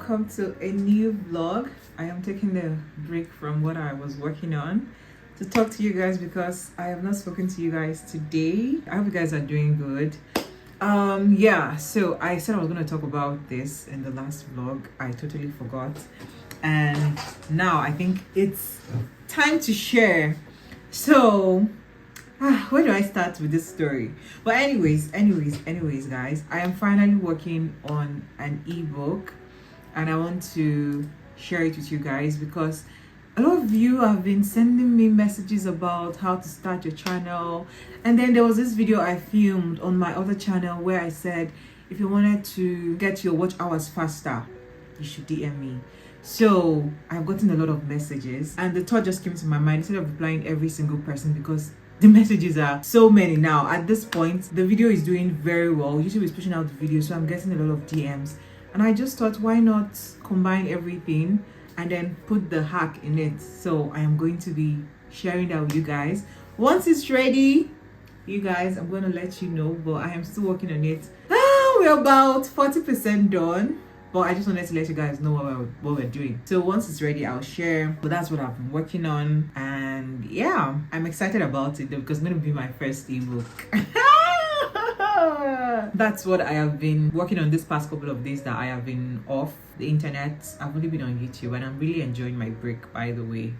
Welcome to a new vlog. I am taking a break from what I was working on to talk to you guys because I have not spoken to you guys today. I hope you guys are doing good. Yeah, so I said I was going to talk about this in the last vlog. I totally forgot, and now I think it's time to share. So where do I start with this story? But anyways guys, I am finally working on an ebook and I want to share it with you guys because a lot of you have been sending me messages about how to start your channel. And then there was this video I filmed on my other channel where I said if you wanted to get your watch hours faster, you should DM me. So I've gotten a lot of messages and the thought just came to my mind instead of replying every single person, because the messages are so many now. At this point, the video is doing very well. YouTube is pushing out the video, so I'm getting a lot of DMs. And I just thought, why not combine everything and then put the hack in it? So I am going to be sharing that with you guys. Once it's ready, you guys, I'm going to let you know, but I am still working on it. We're about 40% done. But I just wanted to let you guys know what we're doing. So once it's ready, I'll share. But that's what I've been working on. And yeah, I'm excited about it because it's going to be my first ebook. That's what I have been working on this past couple of days that I have been off the internet. I've only been on YouTube and I'm really enjoying my break, by the way.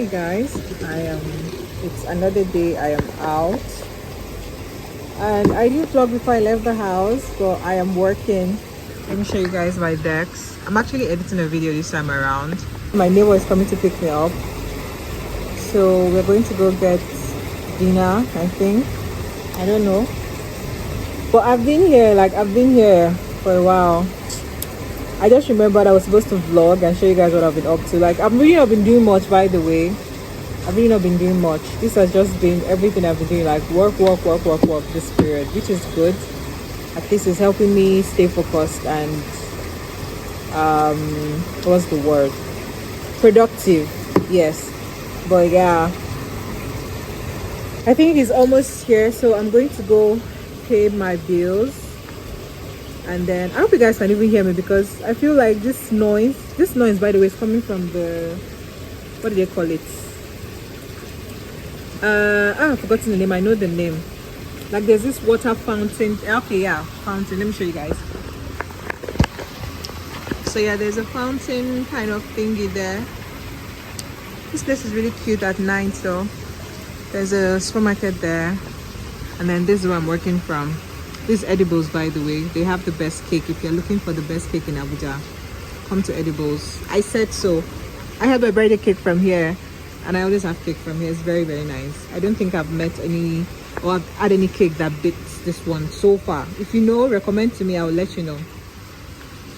guys, it's another day. I am out, and I didn't vlog before I left the house, but I am working. Let me show you guys my decks. I'm actually editing a video this time around. My neighbor is coming to pick me up, so we're going to go get dinner, I think. I don't know, but I've been here for a while. I just remembered I was supposed to vlog and show you guys what I've been up to. Like, I've really not been doing much, by the way. I've really not been doing much. This has just been everything I've been doing, like work this period, which is good. At least it's helping me stay focused and what's the word? Productive. Yes. But yeah, I think it's almost here, so I'm going to go pay my bills. And then I hope you guys can even hear me, because I feel like this noise, by the way, is coming from the, what do they call it? I've forgotten the name. I know the name. Like, there's this water fountain. Okay, yeah, fountain. Let me show you guys. So yeah, there's a fountain kind of thingy there. This place is really cute at night. So there's a supermarket there, and then this is where I'm working from. These edibles, by the way, they have the best cake. If you're looking for the best cake in Abuja, come to edibles. I said so. I have a birthday cake from here, and I always have cake from here. It's very, very nice. I don't think I've met any, or I've had any cake that beats this one so far. If you know, recommend to me. I will let you know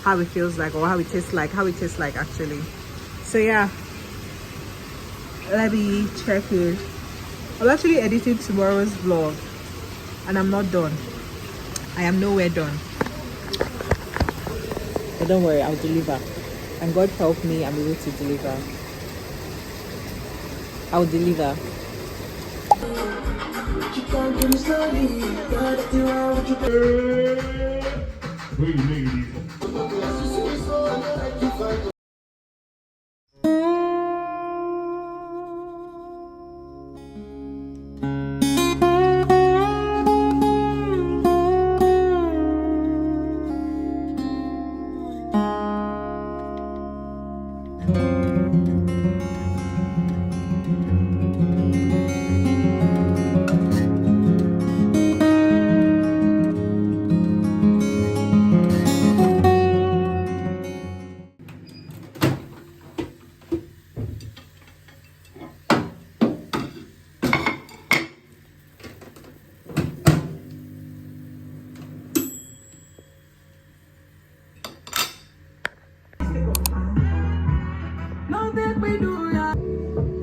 how it feels like, or how it tastes like. Actually. So yeah, let me check it. I'll actually edit tomorrow's vlog, and I'm not done. I am nowhere done. But don't worry, I'll deliver. And God help me, I'm able to deliver. I'll deliver.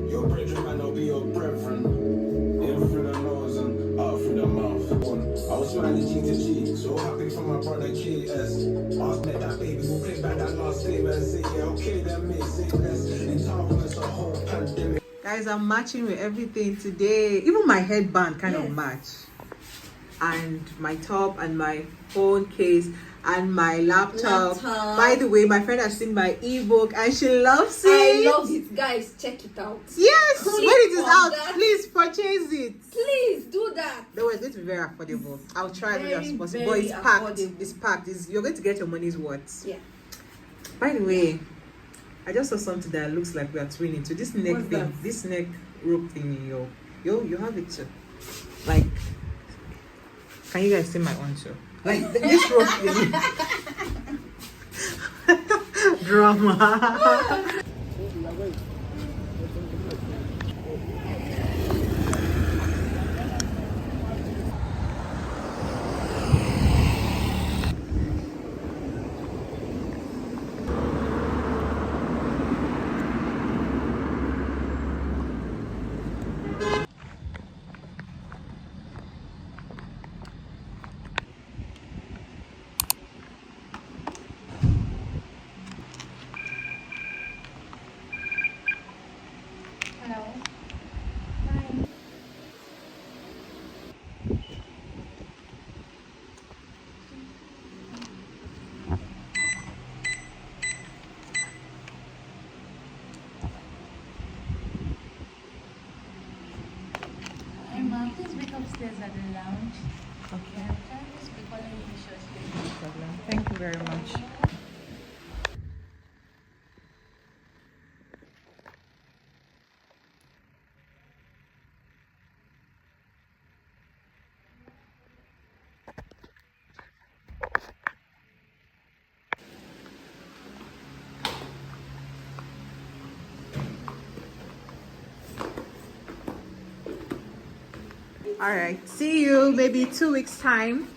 Your brethren might not be your brethren. In through the nose and out through the mouth. I was smiling cheek to cheek, so happy for my brother KS. Ask met that baby who played back that last statement and say, yeah, okay, then mate, say less. Entanglements, a whole pandemic. Guys, I'm matching with everything today. Even my headband kind of match. And my top and my phone case and my laptop. By the way, my friend has seen my ebook and she loves it. I love it, guys. Check it out. Yes, Click when it is out, that. please purchase it. Please do that. No, it's going to be very affordable. I'll try as much as Very, possible. But very it's packed. affordable. It's packed. You're going to get your money's worth. Yeah. By the way, I just saw something that looks like we are twinning. So this neck What's thing, that? this neck rope thing, you have it too. Like, can you guys see my own too? Like this rope thing. Drama. Hello. Hi, ma'am. Please wait upstairs at the lounge. Okay. Can I just be calling you shortly? No problem. Thank you very much. All right. See you maybe 2 weeks time.